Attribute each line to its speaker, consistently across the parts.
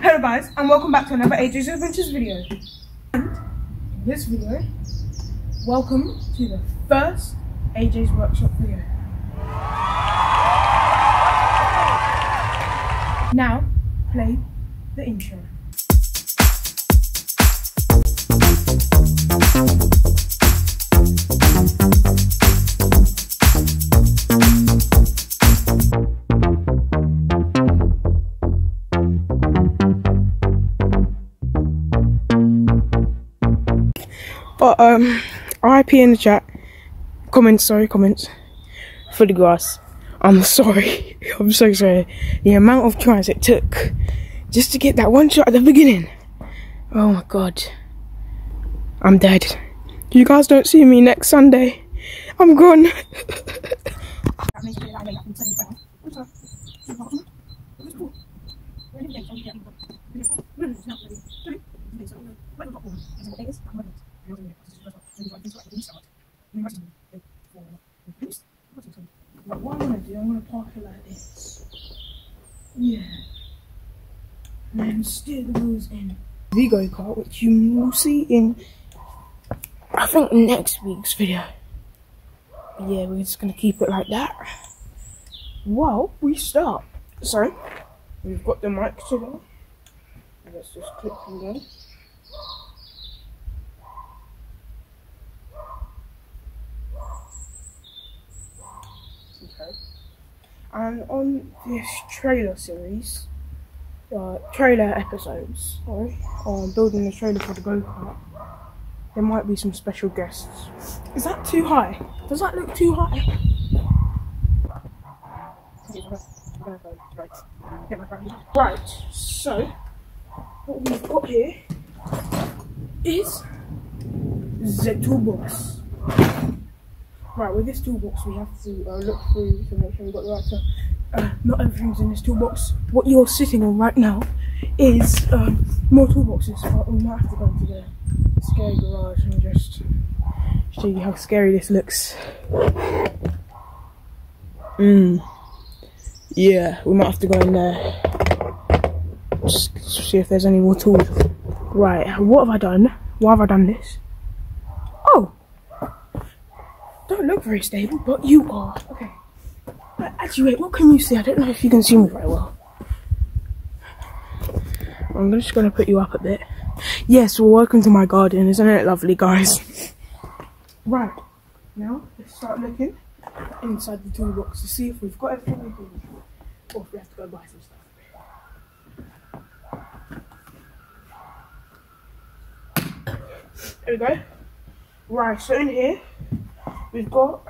Speaker 1: Hello guys, and welcome back to another AJ's Adventures video. And in this video, welcome to the first AJ's Workshop video. Now, play the intro. But RIP in the chat. Comments for the grass. I'm sorry. I'm so sorry. The amount of tries it took just to get that one shot at the beginning. Oh my god. I'm dead. You guys don't see me next Sunday. I'm gone. What I'm going to do, I'm going to park it like this. Yeah. And then steer the wheels in. Vigo kart, which you will see in, I think, next week's video. Yeah, we're just going to keep it like that. While we start. So, we've got the mic together. Let's just click and go. Okay. And on this trailer series, trailer episodes, building the trailer for the go-kart, there might be some special guests. Is that too high? Does that look too high? Right, so what we've got here is the toolbox. Right, with this toolbox we have to look through to make sure we've got the right stuff. Not everything's in this toolbox. What you're sitting on right now is more toolboxes, but we might have to go into the scary garage and just show you how scary this looks. Yeah, we might have to go in there. Just see if there's any more tools. Right, what have I done? Why have I done this? Oh! Don't look very stable, but you are. Okay. Actually, wait, what can you see? I don't know if you can see me very well. I'm just going to put you up a bit. Yes, well, welcome to my garden. Isn't it lovely, guys? Right. Now, let's start looking inside the toolbox to see if we've got everything we need. Or if we have to go buy some stuff. There we go. Right, so in here, we've got,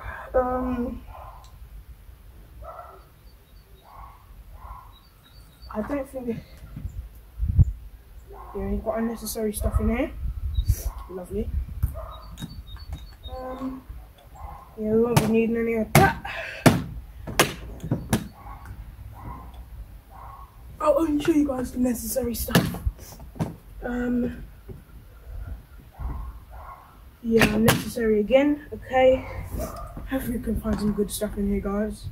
Speaker 1: I don't think, yeah, we've got unnecessary stuff in here. Lovely. Yeah, we won't be needing any of that. I'll only show you guys the necessary stuff. Yeah, unnecessary again. Okay. Hopefully we can find some good stuff in here, guys.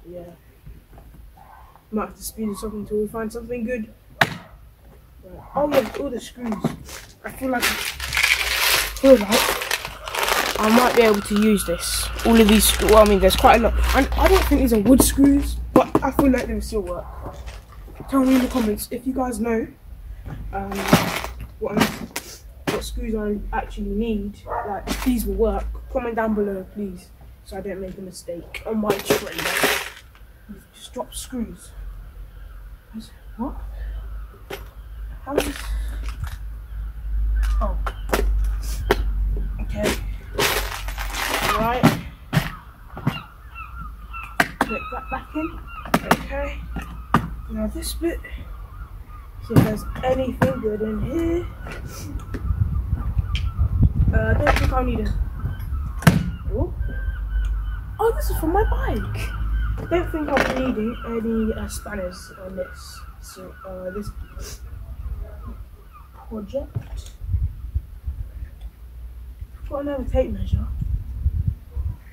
Speaker 1: Yeah. Might have to speed this up until we find something good. Right. Oh yeah, all the screws. I feel like I might be able to use this. All of these, well, I mean, there's quite a lot. And I don't think these are wood screws, but I feel like they will still work. Tell me in the comments if you guys know what screws I actually need. Like, if these will work. Comment down below, please, so I don't make a mistake on my trailer. Just drop screws. What? How is this? Oh. Okay. Right. Click that back in. Okay. Now this bit. See if there's anything good in here. I don't think I'll need it. Oh, this is for my bike. I don't think I'll be needing any spanners on this. So this project. Got another tape measure.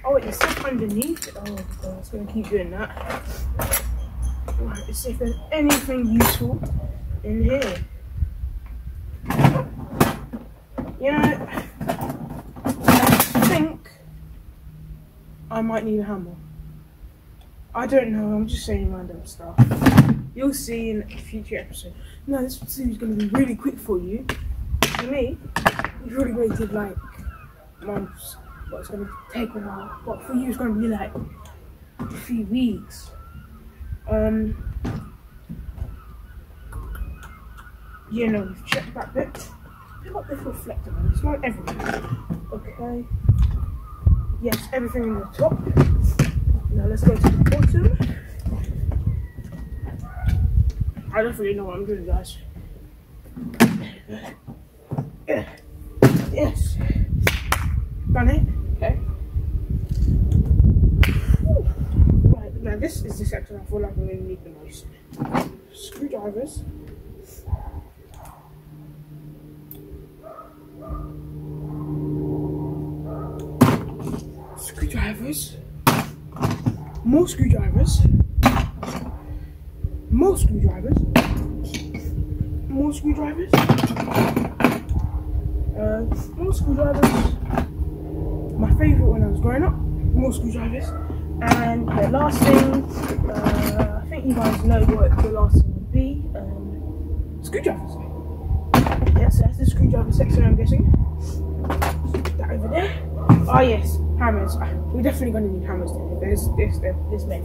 Speaker 1: Oh, it's stuff underneath. Oh, it's gonna keep doing that. Right, let's see if there's anything useful in here. You know, I think I might need a hammer. I don't know, I'm just saying random stuff. You'll see in a future episode. No, this video is going to be really quick for you. For me, we've already waited like months, but it's going to take a while. But for you, it's going to be like a few weeks. You know, we've checked that bit. Pick up this reflector, man. It's not everything. Okay. Yes, everything in the top. Now let's go to the bottom. I don't really know what I'm doing, guys. Yes. Done it. Okay. Right, now this is the section I feel like I'm going to need the most. Screwdrivers. Screwdrivers. More screwdrivers. More screwdrivers. More screwdrivers. More screwdrivers. My favourite when I was growing up. More screwdrivers. And the last thing, I think you guys know what the last thing would be. Screwdrivers. Yes, that's the screwdriver section, I'm guessing. That over there. Oh yes, hammers. We're definitely going to need hammers there. There's this many.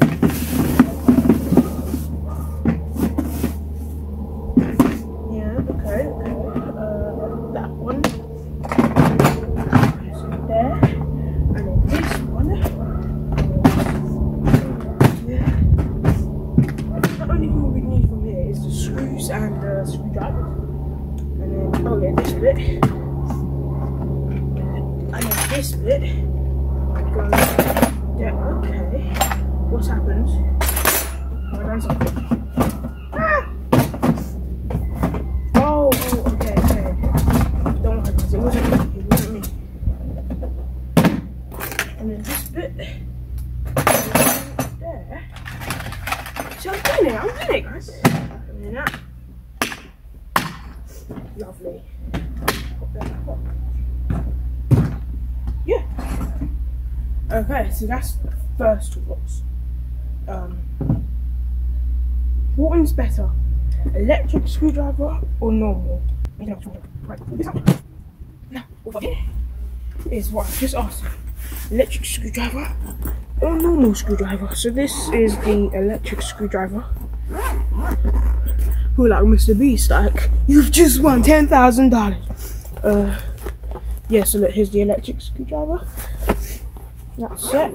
Speaker 1: Yeah, okay. That one. There. And then this one. Yeah. The only thing we need from here is the screws and the screwdrivers. And then, oh yeah, this bit. And then this bit goes there. Okay. What's happened? Oh, I done something. Ah! Oh, okay. Don't worry, guys. It wasn't me. And then this bit there. So I'm doing it, guys. And then that. Lovely. Pop that back up. Yeah. Okay, so that's the first toolbox. What one's better? Electric screwdriver or normal? Right, this up. Now, over here is what I just asked. Electric screwdriver or normal screwdriver? So this is the electric screwdriver. Who like Mr. Beast, like, you've just won $10,000. Yeah, so look, here's the electric screwdriver. That's it.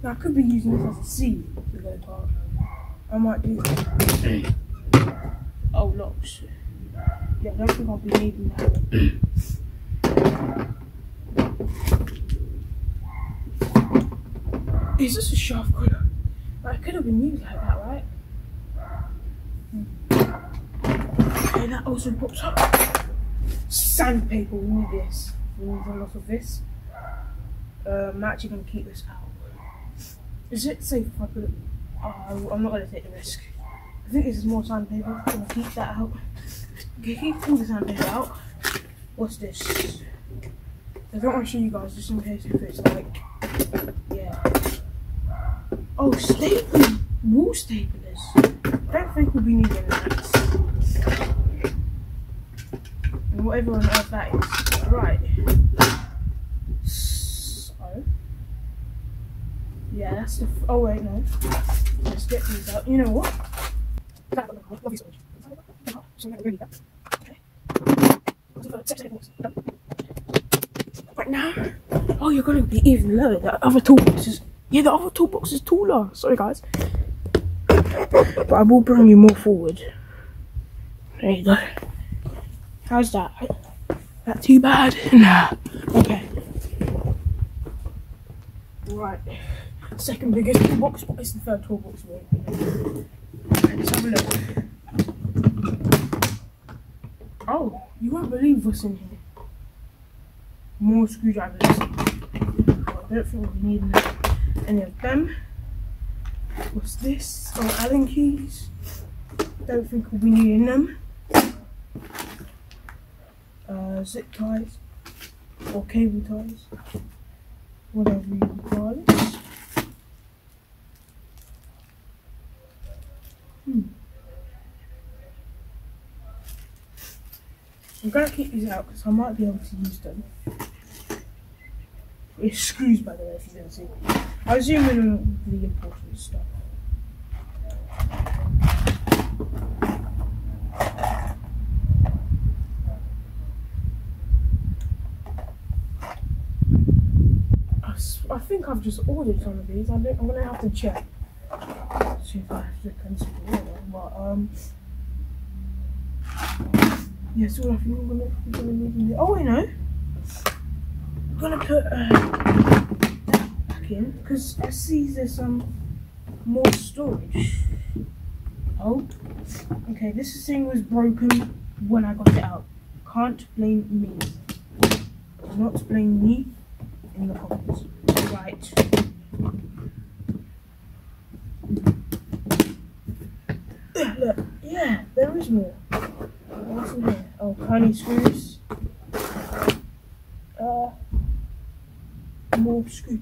Speaker 1: Now I could be using this as a seat to go apart. I might do that. Oh, locks. Yeah, I don't think I'll be needing that. Is this a shaft colour? It could have been used like that, right? Okay, that also pops up. Sandpaper, we need this. We need a lot of this. I'm actually going to keep this out. Is it safe if I put it? Oh, I'm not going to take the risk. I think this is more sandpaper. I'm going to keep that out. Okay, keep all the sandpaper out. What's this? I don't want to show you guys just in case if it's like, yeah. Oh, stapling! Wall staplers. I don't think we'll be needing that. And whatever on earth that is. Right. So. Yeah, that's the. Oh, wait, no. Let's get these out. You know what? Right now. Oh, you're going to be even lower. The other toolbox is. Yeah, the other toolbox is taller. Sorry, guys. But I will bring you more forward. There you go. How's that? That too bad? Nah. Okay. Right. Second biggest toolbox. What is the third toolbox we're in? Let's have a look. Oh, you won't believe what's in here. More screwdrivers. I don't think we need any of them. What's this? Oh, Allen keys. Don't think we'll be needing them. Zip ties or cable ties, whatever you call it. I'm gonna keep these out because I might be able to use them. It's screws, by the way, if you didn't see. I'll zoom in on the important stuff. I think I've just ordered some of these. I'm gonna have to check. See if I have to cancel the order. But yes, all I think I'm gonna need. Oh, I know. I'm gonna put that back in because I see there's some more storage. Oh, okay. This thing was broken when I got it out. Can't blame me. Do not blame me in the comments. Right. Look, yeah, there is more. What's in here? Oh, tiny screws. More screws.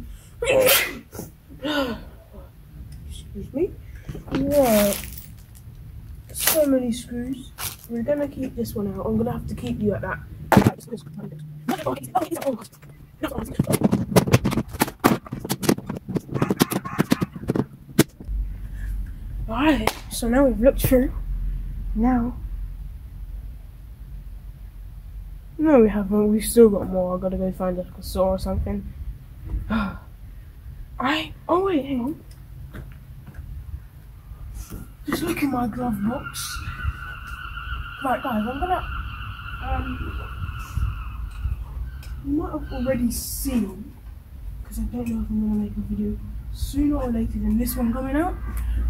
Speaker 1: Excuse me. Right. So many screws. We're gonna keep this one out. I'm gonna have to keep you at that. Alright, so now we've looked through. Now. No, we haven't. We've still got more. I've got to go find a saw or something. Alright. Oh, wait, hang on. Just look in my glove box. Right, guys, I'm gonna. You might have already seen, because I don't know if I'm gonna make a video sooner or later than this one coming out,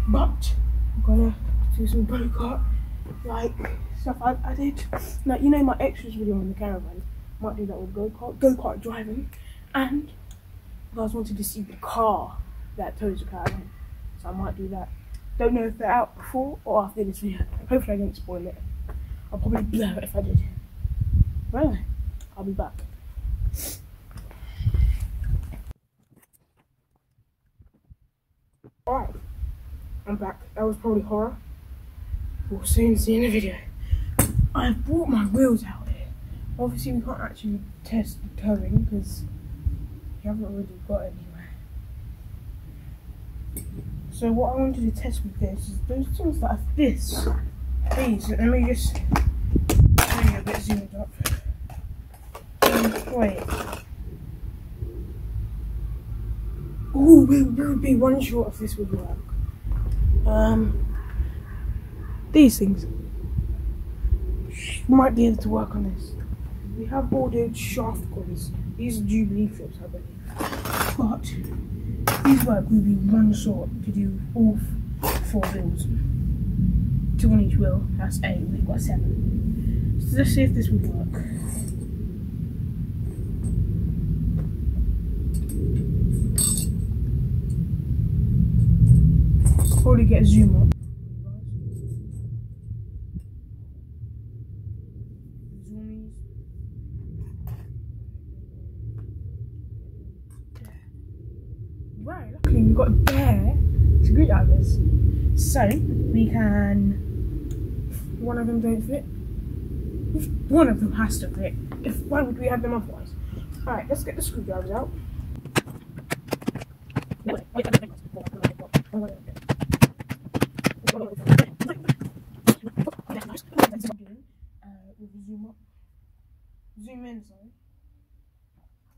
Speaker 1: but I'm gonna do some go-kart, like stuff I did, like, you know, my extras video on the caravan. Might do that with go-kart driving, and you guys wanted to see the car that tows the caravan, so I might do that. Don't know if they're out before or after this video. Hopefully I don't spoil it. I'll probably blur it if I did. But anyway, I'll be back. Alright, I'm back. That was probably horror. We'll soon see in the video. I've brought my wheels out here. Obviously we can't actually test the towing because you haven't really got anywhere. So what I wanted to test with this is those things that are this. These, let me just bring it a bit zoomed up. Wait. Ooh, we would be one short if this would work. These things might be able to work on this. We have ordered shaft coils. These are Jubilee clips, I believe. But these work will be one short to do all 4 wheels. 2 on each wheel. That's 8. We've got 7. So let's see if this would work. Probably get a zoom up. Zoomies. Right, luckily we've got a bare screwdrivers. So we can. One of them don't fit. One of them has to fit. If why would we have them otherwise? Alright, let's get the screwdrivers out. Zoom up. Zoom in, sorry.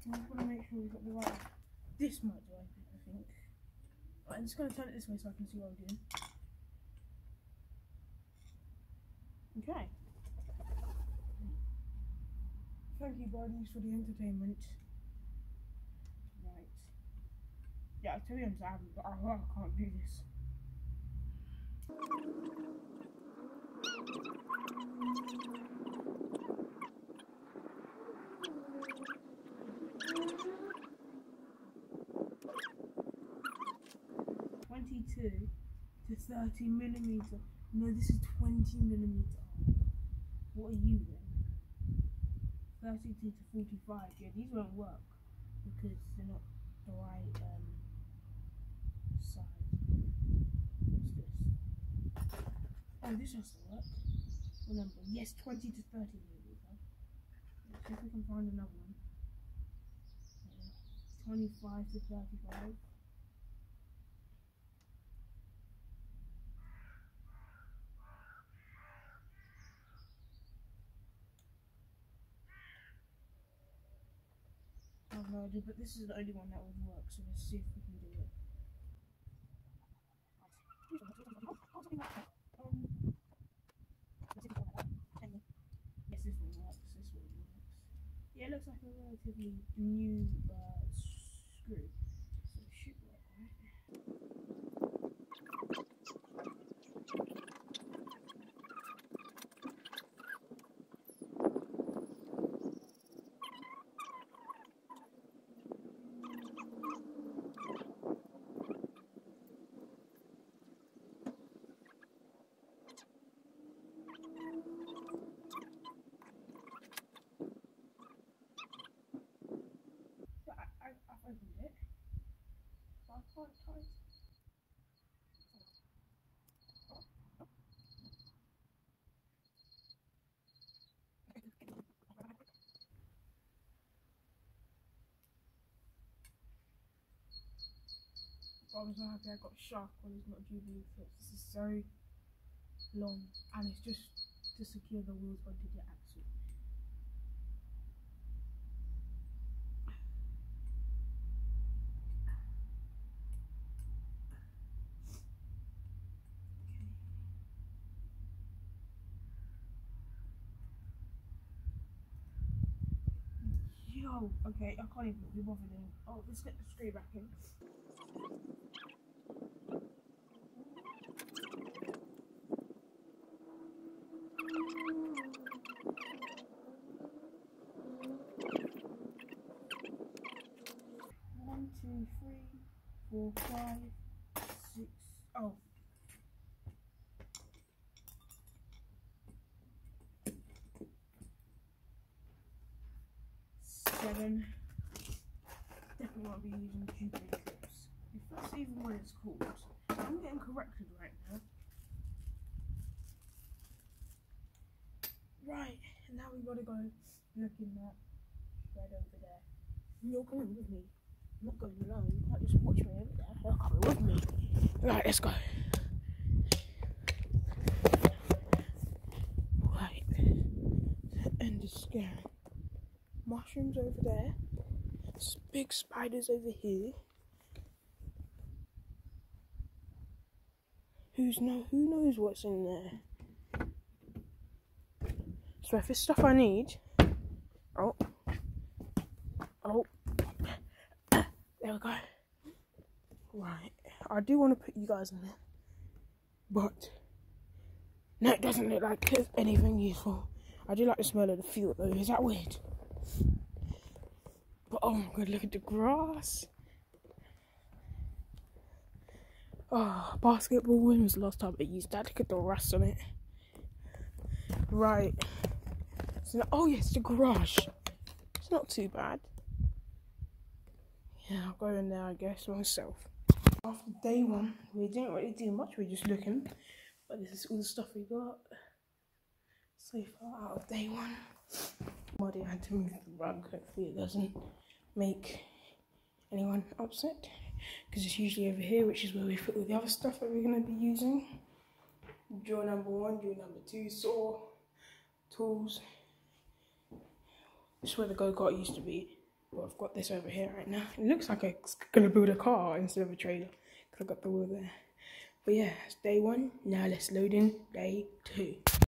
Speaker 1: I just want to make sure we've got the right. This might do, I think. Right, I'm just going to turn it this way so I can see what I'm doing. Okay. Thank you, buddies, for the entertainment. Right. Yeah, I tell you I'm sad, but I can't do this. To 30mm. No, this is 20mm. What are you then? 32 to 45. Yeah, these won't work because they're not the right size. What's this? Oh, this has to work. Remember, yes, 20 to 30mm. Let's see if we can find another one. Yeah. 25 to 35. I have no idea, but this is the only one that would work, so let's see if we can do it. Yes, this one works. This one works. Yeah, it looks like a relatively new screw, so it should work, right? I've opened it, but I can't type. I was so happy I got sharp when it's not jubilee clips. This is so long, and it's just to secure the wheels onto the axle. Yo, okay, I can't even be bothered in. Oh, let's get the screw back in. One, two, three, 4, 5, 6. Oh. Seven. Definitely won't be using jubilee clips. If that's even what it's called. I'm getting corrected right now. Right, and now we gotta go look in that shed over there. You're coming with me. I'm not going alone. You can't just watch me over there. You're coming with me. Right, let's go. Right. End of scan. Mushrooms over there. Big spiders over here. Who knows what's in there? So if it's stuff I need. Oh. There we go. Right. I do want to put you guys in there. But no, it doesn't look like anything useful. I do like the smell of the fuel though. Is that weird? But oh my god, look at the grass. Oh, basketball. When was the last time I used that? Look at the rust on it. Right. So now, oh yes, the garage. It's not too bad. Yeah, I'll go in there, I guess, myself. After day one, we didn't really do much. We were just looking. But this is all the stuff we got so far out of day one. Muddy, I had to move the rug. Hopefully it doesn't make anyone upset. Because it's usually over here, which is where we put all the other stuff that we're going to be using. Drill number 1, drill number 2, saw, tools. This is where the go-kart used to be. But I've got this over here right now. It looks like I'm going to build a car instead of a trailer. Because I've got the wheel there. But yeah, it's day one. Now let's load in day 2.